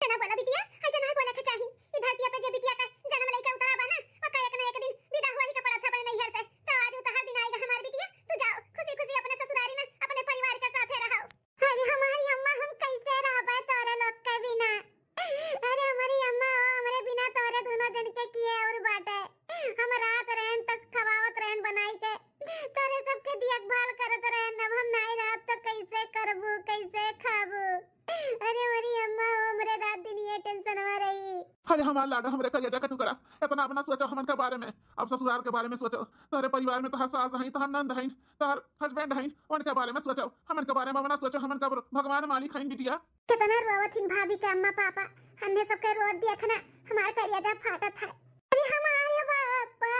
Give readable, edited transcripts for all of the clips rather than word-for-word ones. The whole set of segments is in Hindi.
तना बोला बिटिया ऐसे नहीं बोले के चाही। ई धरती पे जे बिटिया का जन्म लइका उतरा बा ना ओका एक ना एक दिन विदा हुआ ही के पड़त है अपने नैहर से। तो आज उतहर दिन आएगा हमार बिटिया, तू जाओ खुशी-खुशी अपने ससुरारी में अपने परिवार के साथे रहो। अरे हमारी अम्मा हम कैसे रहबे तोरे लोग के बिना। अरे हमारी अम्मा हमरे बिना तोरे दोनों जन के किए और बाटे। हम रात रहन तक खवावत रहन बनाई के तोरे सबके देखभाल करत रहन। अब हम नहीं रहब तो कैसे करबू कैसे खाबू। अरे हमारी अम्मा हमरे रात दिन ये टेंशन में रही। अरे हमारा लाडा हमरे करिया जा कटू करा इतना अपना सोचो हमन के बारे में। अब ससुराल के बारे में सोचो, तोरे परिवार में तोहर सास हई, तोहर नंद हई, तोहर हस्बैंड हई, उनके बारे में सोचो। हमन के बारे में अपना सोचो। हमन का भगवान मालिक हई बिटिया। कितना रोवत हिन भाभी के अम्मा पापा, हमने सबके रोत देखना हमार करिया जा फाटत है। अरे हमारे पापा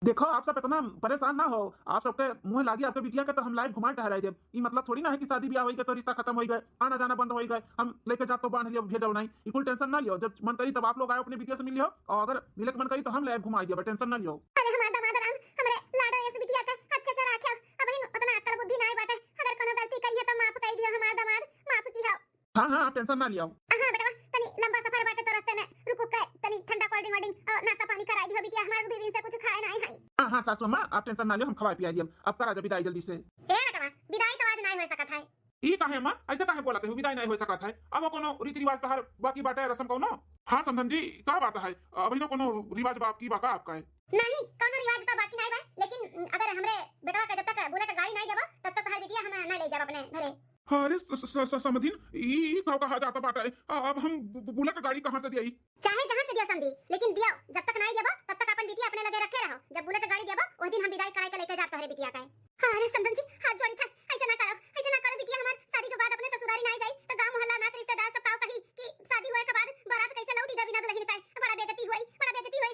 देखो आप सब इतना परेशान ना हो। आप सबके मुंह लागी आपके बिटिया के तो हम लाइव घुमा टहराई देब। ई मतलब थोड़ी ना है कि शादी ब्याह होई गए तो रिश्ता खत्म हो गए, आना जाना बंद हो गए, हम लेके जात तो बांध लियो भेजो नहीं। ई कुल टेंशन ना लियो। जब मन करी तब आप लोग आए अपने बिटिया से मिलियो, और अगर मिले के मन करी तो हम लाइव घुमाई देब, टेंशन ना लियो। अरे हमार दामाद राम हमरे लाडो इस बिटिया के अच्छे से राखियो। अब इन उतना अकल बुद्धि नहीं बाटे, अगर कोनो गलती करिए तो माफ कर दियो हमार दामाद, माफ की हो। हां हां आप टेंशन ना लियो। हां बेटा तनी लंबा सफर बाटे तो रास्ते में रुको के तनी ठंडा कोल्ड ड्रिंक और नाश्ता पानी कराई दियो बिटिया, हमार 2 दिन से कुछ खाए नहीं है। हां हां सासू मां आप टेंशन ना लियो, हम खवाई पियाई दियम। अब करा जब विदाई जल्दी से। ए बेटा विदाई तो आज नहीं हो सकत है। ई काहे मां ऐसे काहे बोलते हो? विदाई नहीं हो सकत है। अब कोनो रीति रिवाज तहर बाकी बाटे रस्म कोनो। हां समधन जी का बात है? अभी ना कोनो रिवाज बाकी बाका आपका है? नहीं कोनो रिवाज तो बाकी नहीं बा, लेकिन अगर हमरे बेटवा के जब तक बुलेट गाड़ी नहीं देबो तब तक हर बिटिया हम ना ले जाब अपने घरे। अरे समधिन ई का कहा जाता बाटा है। अब हम बुलेट गाड़ी कहां से दिया? चाहे जहां से दिया समझी, लेकिन दियो जब तक नहीं देबो तब तक अपन बिटिया अपने लगे रखे रहो। जब बुलेट गाड़ी देबो उस दिन हम विदाई कराई के लेके जात हरे बिटिया का। अरे समधन जी हाथ जोड़ी था, ऐसे ना करो ऐसे ना करो बिटिया। हमार शादी के बाद अपने ससुरारी नहीं जाई तो गांव मोहल्ला नात रिश्तेदार सब काऊ कही कि शादी होए के बाद बारात कैसे लौटी दा बिना दुल्हन के। बड़ा बेइज्जती हुई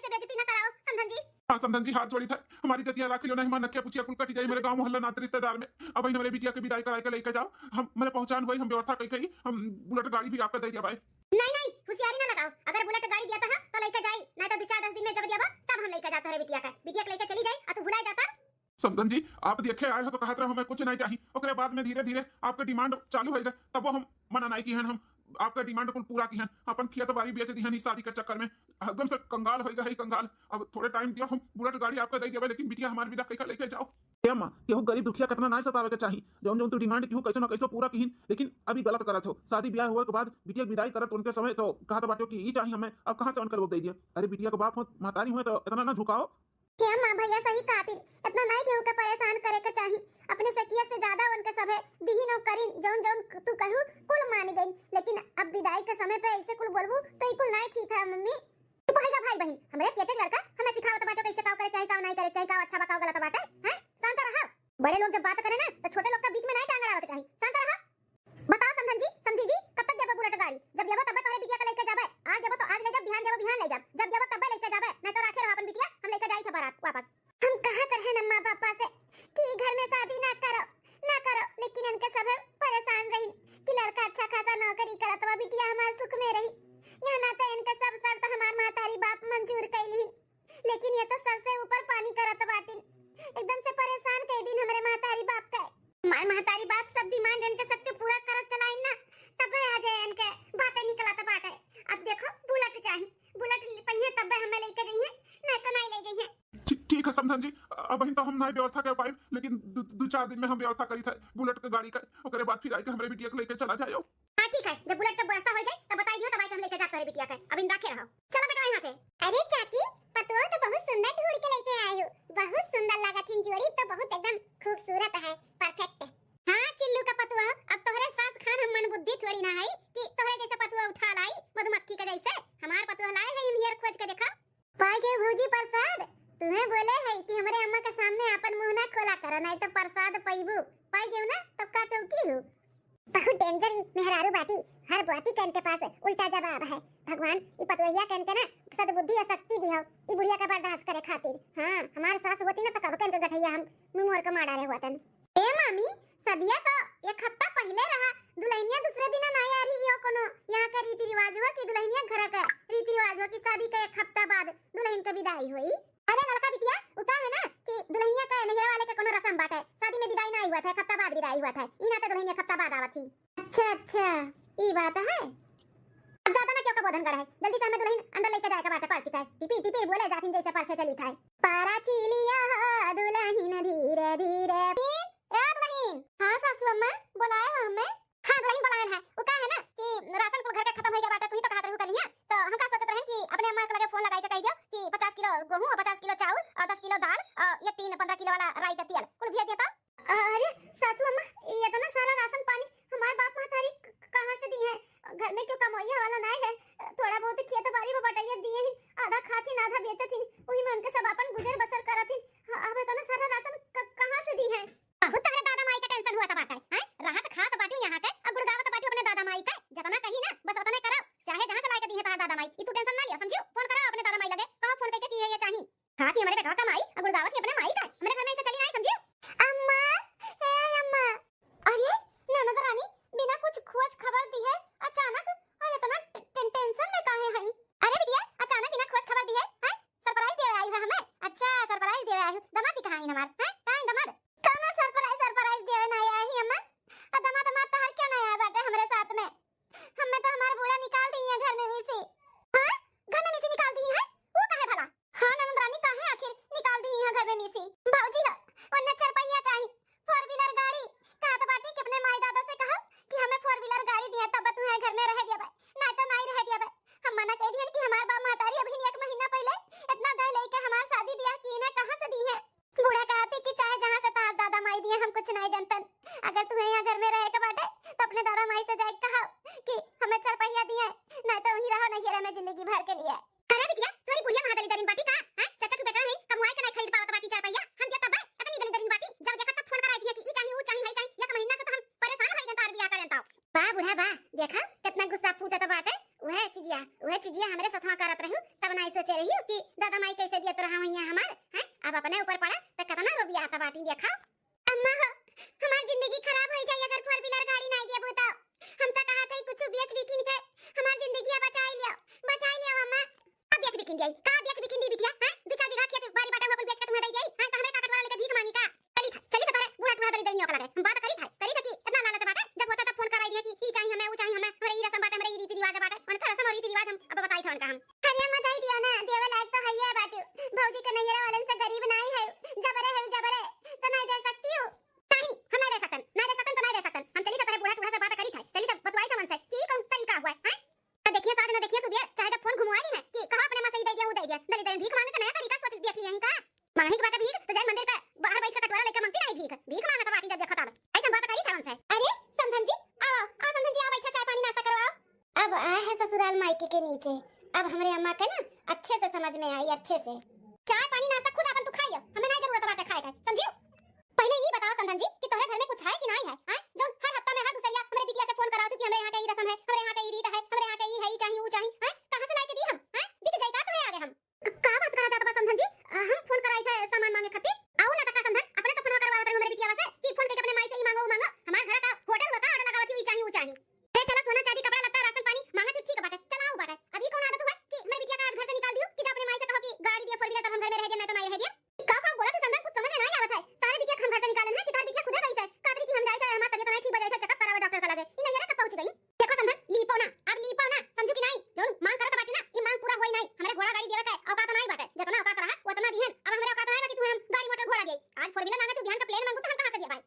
से बेइज्जती ना कराओ समधन जी। हाँ समधन जी हाथ जोड़ी था, हमारी जतिया राख लियो। नहीं नक्के पुछिया कुल कटी जाई मेरे गांव मोहल्ला नाते रिश्तेदार में। अब इन मेरे बिटिया के विदाई कराई के लेके जाओ। हम मेरे पहचान हुई, हम व्यवस्था कई हम बुलेट गाड़ी भी आपका दे दिया भाई। नहीं होशियारी ना लगाओ। अगर बुलेट गाड़ी दिया था तो लेके जाई, नहीं तो 2-4-10 दिन में जब देबो तब हम लेके जात हरे बिटिया का। बिटिया के लेके चली जाई आ तू भुला जाता। समधन जी आप देखे आए हो तो कहत रहे हमें कुछ नहीं चाहिए। ओकरे बाद में धीरे धीरे आपके डिमांड चालू होएगा तब वो हम मना नहीं की हैं। हम आपका डिमांड को पूरा की हैं। अपन किया तो बारी बेच दी हैं शादी के चक्कर में। एकदम से कंगाल होएगा ही कंगाल। अब थोड़े टाइम दिया, हम बुलेट गाड़ी आपका दे दिया, लेकिन बिटिया हमारी विदा कहीं लेके जाओ। ए मां केहू गरीब दुखिया कितना ना सतावे के चाहिए। जौन जौन तू डिमांड केहू कैसे ना कैसे पूरा कीहिन, लेकिन अभी गलत करत हो। शादी ब्याह हुए के बाद बिटिया विदाई करत उनके समय तो कहा तो बाटो कि ई चाहिए हमें। अब कहां से उनकर वो दे दिया? अरे बिटिया के बाप हो, महतारी हुए तो इतना ना झुकाओ। क्या मां भैया सही कहती, इतना नहीं केहू के परेशान करे के चाही। अपने सकिया से ज्यादा उनके सभे दीहिन और करीन जौन जौन तू कहू कुल मान गई। लेकिन अब विदाई के समय पे ऐसे कुल बोलबू तो ई कुल नहीं ठीक है। मम्मी तू कहे जा भाई बहन हमरे पेटे लड़का हमें सिखावत बाटे कैसे काव करे चाहे काव नहीं करे चाहे काव अच्छा बा काव गलत बाटे हैं। शांत रहो। बड़े लोग जब बात करे ना तो छोटे लोग के बीच में नहीं टांग अड़ावे के चाही। शांत रहो। बताओ समझी कब तक देबो बुलेट गाड़ी? जब देबो तब तोरे बिटिया के लेके जाबे। आज देबो तो आज ले जा, बिहान देबो बिहान ले जा। जब देबो तब लेके जाबे, नहीं तो राखे रहो अपन बिटिया, हम लेके जाई थे बारात वापस। हम कहा करहे अम्मा पापा से कि घर में शादी ना करो, लेकिन इनके सब परेशान रही कि लड़का अच्छा खासा नौकरी करत बा, बिटिया हमार सुख में रही। यहाँ ना तो इनके सब शर्त हमार महतारी बाप मंजूर कैली, लेकिन ये तो सर से ऊपर पानी करत बाटिन। एकदम से परेशान कई दिन हमरे महतारी बाप का। हमार महतारी बाप सब डिमांड इनके सबके पूरा करत चलाइन ना, तब आ जाए इनके बातें निकलत बाटे। अब देखो बुलेट चाहिए, बुलेट पहिए तब हमें लेके जाइए, नहीं तो नहीं ले जाइए। ठीक है समधन जी, अब तो हम नहीं व्यवस्था कर पाए, लेकिन 2-4 दिन में हम व्यवस्था करी था बुलेट के गाड़ी का। ओकरे बाद फिर आके हमरे बिटिया को लेके चला जाओ। हां ठीक है, जब बुलेट का व्यवस्था हो जाए तब बताई दियो, तब आके हम लेके जाते हैं बिटिया का। अब इन रखे रहो। चलो बेटा यहां से। अरे चाची पतवा तो बहुत सुंदर ढूंढ के लेके आई हो, बहुत सुंदर लागत है। जोड़ी तो बहुत एकदम खूबसूरत है, परफेक्ट। हां चिल्लू का पतवा, अब तोहरे सास खान हम मन बुद्धि थोड़ी ना है कि तोहरे जैसे पतवा उठा लाई मधुमक्खी के जैसे। हमार पतवा लाए है हियर खोज के देखा। पाई के भौजी प्रसाद तुम्हें बोले है कि हमारे अम्मा के सामने अपन मुंह ना खोला करो, नहीं तो प्रसाद पैबू। पाई गेऊ ना तब का चौकी हो। बहुत डेंजर ही मेहरारू बाटी, हर बाती कन के पास उल्टा जवाब है। भगवान ई पतवैया कन के ना सद्बुद्धि और शक्ति दिहो ई बुढ़िया का बर्दाश्त करे खातिर। हां हमार सास होती ना तो कब कन के गठैया हम मुंह मोर के मारा रहे होतन। ए मामी सदिया तो एक हफ्ता पहले रहा, दुल्हनिया दूसरे दिन ना आ रही हो। कोनो यहां का रीति रिवाज हुआ कि दुल्हनिया घर का रीति रिवाज हुआ कि शादी के एक हफ्ता बाद दुल्हन के विदाई हुई। अरे लड़का बिटिया उता है ना कि दुल्हनिया का नहरा वाले के कोनो रस्म बात है, शादी में विदाई नहीं हुआ था, एक हफ्ता बाद विदाई हुआ था। ई ना तो दुल्हनिया एक हफ्ता बाद आवत थी। अच्छा ई बात है। अब ज्यादा ना क्यों का बोधन करा है, जल्दी से हमें दुल्हन अंदर लेके जाए का बात है। पार्ची का टिपी टिपी बोले जातिन जैसे पार्चे चली था। पारा चिलिया दुल्हन धीरे धीरे रात बहिन। हां सासू अम्मा बुलाए हो हमें। हां दुल्हन बुलाए है। वो का है ना कि राशन कुल घर के खत्म हो गया बाटा, तू ही तो कहत रहू करिया। तो हम का सोचत रहन कि अपने अम्मा के लगे फोन लगाई के कह दियो कि 50 किलो गेहूं और 50 किलो चावल और 10 किलो दाल और ये 3-15 किलो वाला राई का तेल कुल भेज देता। अरे सासू अम्मा ये तो ना सारा राशन पानी हमारे बाप महतारी कहां से दी है? घर में क्यों कमैया वाला नहीं है, थोड़ा बहुत खेत बाड़ी में बटाइया दिए ही, आधा खाती आधा बेचती, वही में उनके सब अपन गुजर बसर करती। अब इतना सारा राशन कहां से दी है? बहुत तारे दादा माई का टेंशन हुआ था बाटा है। राहत खात बाटू यहां के अब गुड़गावत बाटू अपने दादा माई का, जितना कही ना बस उतना करो, चाहे जहां से लाए के दी है तारा दादा माई। ई तू टेंशन ना लिया समझियो। फोन करो अपने दादा माई लगे, कहो फोन करके की है ये चाहिए। खाती हमारे बेटा का माई अब गुड़गावत की अपने माई का, हमारे घर में ऐसे चली नहीं समझियो। अम्मा ए अम्मा, अरे ननद रानी बिना कुछ खोज खबर दी है अचानक, और इतना टेंशन में काहे है? अरे बिटिया अचानक बिना खोज खबर दी है हैं? सरप्राइज दे आई है हमें। अच्छा सरप्राइज दे आई है, दमाद की कहां है हमार हैं? काहे दमाद कौन सरप्राइज दे नहीं आई है अम्मा? दमाद तो हर क्यों नहीं आया बाटे हमारे साथ में? हमें तो हमारा बूढ़ा निकाल दी है घर में में से। हां घर में से निकाल दी है, वो काहे भला? हां ननद रानी काहे आखिर निकाल दी है घर में से? भौजी हो वरना चरपैया चाहिए, 4 व्हीलर गाड़ी। कहा तो बाटी कि अपने माई दादा से कहो कि हमें 4 व्हीलर गाड़ी दिया तब तू है घर में रह दिया भाई, ना तो नहीं रह दिया भाई। हम मना कह दिए कि हमार बाप महतारी अभी 1 महीना पहले इतना दे लेके हमार शादी ब्याह की ना कहां से दी है? बूढ़ा कहते कि चाहे जहां से तार दादा माई दिए हम कुछ नहीं जानतन, अगर तू यहां घर में रह के बाटे तो अपने दादा माई से जाके कहो कि हमें चरपैया दिए, ना तो वहीं रहो नहीं रहे मैं जिंदगी भर के लिए। अरे बिटिया तोरी बुढ़िया महादली दरिन बाटी का हैं? चाचा तू बेटा है कमाई के नहीं खरीद पावत बाटी चरपैया, हम दिया तब इतनी दलिन दरिन बाटी जब देखा तब फोन कराई थी कि ई चाहिए वो चाहिए है चाहिए। 1 महीना से तो हम परेशान हो गए तार बियाह करें तो। बा बूढ़ा बा देखा कितना गुस्सा फूटत बाटे। वह चीजिया हमरे साथवा करत रहू तब नहीं सोचे रही कि दादा माई कैसे दियत रहा हइया हमार हैं? अब अपने ऊपर पड़ा त कितना रोबिया आता बाटी देखा। अम्मा हमार जिंदगी खराब हो जाई अगर 4 व्हीलर गाड़ी नहीं देबो तो। हम तो कहा थे कुछ बेच बिकिन के हमार जिंदगी बचाई लियो अम्मा। अब बेच बिकिन दिया का बेच बिकिन दी बिटिया हैं? 2-4 बीघा खेत बाड़ी बाटा हुआ कुल बेच के तुम्हें दे जाई हैं? तो हमें ताकत वाला लेके भीख मांगी का? चली तो करे बूढ़ा दरी दरियों का लगे हम बात करी था कि इतना लालच बाटा जब होता तब फोन कराई दिया कि ई चाहिए हमें वो चाहिए हमें, हमारे ई रस्म बाटा हमारे ई रीति रिवाज बाटा उनका रस्म और रीति रिवाज हम अब बताई था उनका हम। अरे अम्मा दे दियो ना, देवे लायक तो है ये बाटू। भौजी के नैया वालन से गरीब नहीं है, जबरे तो नहीं दे सकती हूं। नहीं हम नहीं दे सकते तो नहीं दे सकते। हम चली तो करे बूढ़ा से बात करी था, चली तो बतवाई था मन से कि कौन तरीका हुआ है हैं? देखिए साज न देखिए सुबिया, चाहे जब फोन घुमवाई है कि कहां अपने मां से दे दिया वो दे दिया, दरी दरी भीख मांगे तो नया तरीका सोच देख लिया ही का। मांगी की बात भीख तो जाए मंदिर का बाहर बैठ के कटोरा लेके मांगती नहीं भीख मांगा तो बाटी जब देखा तब ऐसा बात करी था उनसे। अरे समधन जी आओ समधन जी आओ बैठो चाय पानी नाश्ता करवाओ। अब आए हैं ससुराल मायके के नीचे, अब हमारे अम्मा का ना अच्छे से समझ में आई, अच्छे से चाय पानी नाश्ता खुद अपन तू खाइयो, हमें नहीं जरूरत बात खाए का समझियो। पहले ये बताओ समधन जी कि तुम्हारे घर में कुछ है कि नहीं है हैं? जो हर हफ्ता में हर दूसरिया हमारे बिटिया से फोन कराओ कि हमारे यहाँ का ये रस्म है, हमारे यहाँ का ये रीत है, हमारे यहाँ का ये है, चाहिए वो चाहिए हैं? कहां से लाके दी हम हैं? बिक जाई का तुम्हारे आगे हम का बात करा जाता बा समधन जी? हम फोन कराई थे सामान मांगे खातिर। आओ ना तका समधन अपने तो फोन करवावत रहे हमारे बिटिया से कि फोन करके अपने माई से ई मांगो वो मांगो। हमारे घर का होटल होता ऑर्डर लगावत ही चाहिए वो चाहिए। अरे चलो सोना चांदी कपड़ा लत्ता राशन पानी मांगे तो ठीक है बाटे चलाओ बाटे। अब ये कौन आदत हुआ कि हमारी बिटिया का आज घर से निकाल दियो कि जा अपने माई से कहो कि गाड़ी दिया 4 व्हीलर तब हम घर में रह जाए, मैं तो नहीं रह दिया। का बोला था समधन कुछ समझ में नहीं आवत है। तारे बिटिया हम घर से निकालन है कि तारे बिटिया खुद गई है कादरी की हम जाई थे हमार तबीयत नहीं ठीक बजाई थे चेकअप करावे डॉक्टर का लगे ई नहीं रे कब पहुंच गई। देखो समधन लीपो ना अब लीपो ना समझू कि नहीं जो मांग करत बाटी ना ई मांग पूरा होई नहीं। हमारे घोड़ा गाड़ी देवे का औकात नहीं बाटे, जितना औकात रहा उतना दिहन। अब हमारे औकात नहीं कि तू हम गाड़ी मोटर घोड़ा दे आज 4 व्हीलर मांगे तू बिहान का प्लेन मांगू तो हम कहां से दिया भाई?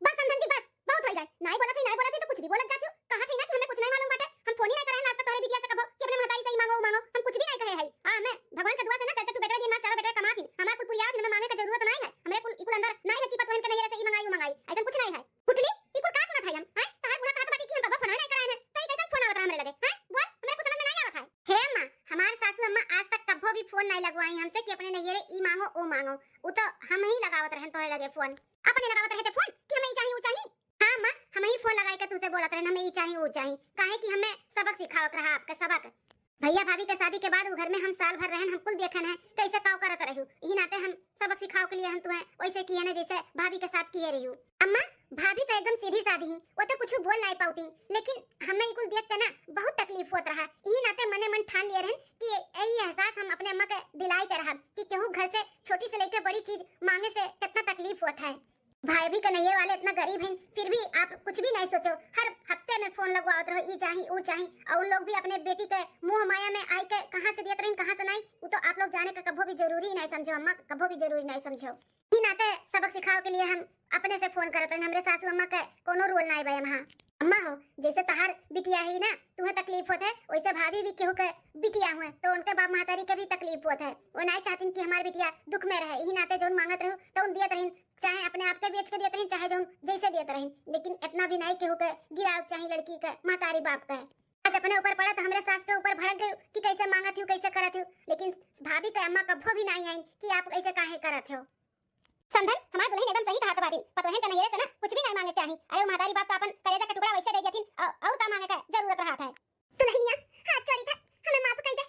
बस समधन जी बस बहुत हो गए, नहीं बोला थी तो कुछ भी बोलत जाती हो। कहा थी ना कि हमें कुछ नहीं मालूम बाटे, हम फोन ही नहीं करे नाश्ता तोरे बिटिया से कहो कि अपने महतारी से ही मांगो हम कुछ भी नहीं कहे है। हां मैं भगवान के दुआ से ना चाचा तू बेटा दिन में चारों बेटा कमा थी हमारे कुल पुरिया दिन में मांगे की जरूरत नहीं है। हमारे कुल इकुल अंदर नहीं है कि पतोहन के नहीं से ही मंगाई ऐसा कुछ नहीं है। कुटली इकुल का सुना था हम हैं? तार पूरा कहत बाटी कि हम बाबा फोन नहीं कराए हैं तो कैसे फोन आवत हमरे लगे हैं? बोल हमें कुछ समझ में नहीं आवत है। हे मां हमार सासू अम्मा आज तक कभी भी फोन नहीं लगवाई हमसे कि अपने नैयरे ई मांगो ओ मांगो, वो तो हम ही लगावत रहन तोरे लगे फोन, अपने लगावत रहते फोन कि हमें ई चाहिए वो चाहिए। हां मां हम ही फोन लगाई के तुसे बोलत रहन हमें ई चाहिए वो चाहिए, काहे कि हमें सबक सिखावत रहा आपके सबक। भैया भाभी के शादी के बाद वो घर में हम साल भर रहन हम कुल देखन है कैसे काव करत रहू, ई नाते हम सबक सिखाव के लिए हम तुम्हें वैसे किए ना जैसे भाभी के साथ किए रही। अम्मा भाभी तो एकदम सीधी सादी ही, वो तो कुछ बोल नहीं पाती, लेकिन हमें इकुल देख के ना बहुत तकलीफ होत रहा। ई नाते मने मन ठान लिए रहन कि यही एहसास हम अपने अम्मा के दिलाई के रहा कि केहू घर से छोटी से लेकर बड़ी चीज मांगे से कितना तकलीफ होता है। भाई भी कन्हैया वाले इतना गरीब हैं, फिर भी आप कुछ भी नहीं सोचो। हर हफ्ते में फोन लगवाओ रहो, ई चाही वो चाही, और उन लोग भी अपने बेटी के मुंह माया में आई के कहां से दियत रहीन कहां से नहीं, वो तो आप लोग जाने का कभो भी जरूरी नहीं समझो अम्मा, कभो भी जरूरी नहीं समझो। ई नाते सबक सिखाओ के लिए हम अपने से फोन करत हन, हमरे सासू अम्मा के कोनो रोल नहीं बे हम। अम्मा हो जैसे तहार बिटिया ही ना, तुम्हें तकलीफ होत है, वैसे भाभी भी केहू के बिटिया हुए तो उनके बाप महतारी के भी तकलीफ होत है। वो नहीं चाहतीन कि हमारी बिटिया दुख में रहे, यही नाते जोन मांगत रहूं तो उन दियत रहीन, चाहे अपने आप के बेच के दियत रहीन, चाहे जोन जैसे दियत रहीन, लेकिन इतना भी नहीं केहू के गिराव चाहे लड़की के महतारी बाप के। आज अपने ऊपर पड़ा तो हमरे सास के ऊपर भड़क गई कि कैसे मांगत हूं कैसे करत हूं, लेकिन भाभी के अम्मा कभो भी नहीं आईन कि आप ऐसे काहे करत हो। समझन हमार दुल्हन एकदम सही कहा बाटी, पतोहन के नहिरे से ना कुछ भी नहीं मांगे चाहिए। अरे महतारी बाप तो अपन कलेजा का टुकड़ा वैसे दे देथिन और का मांगे का जरूरत रहा था। दुल्हनिया हाथ जोड़ी था, हमें माफ कर दे।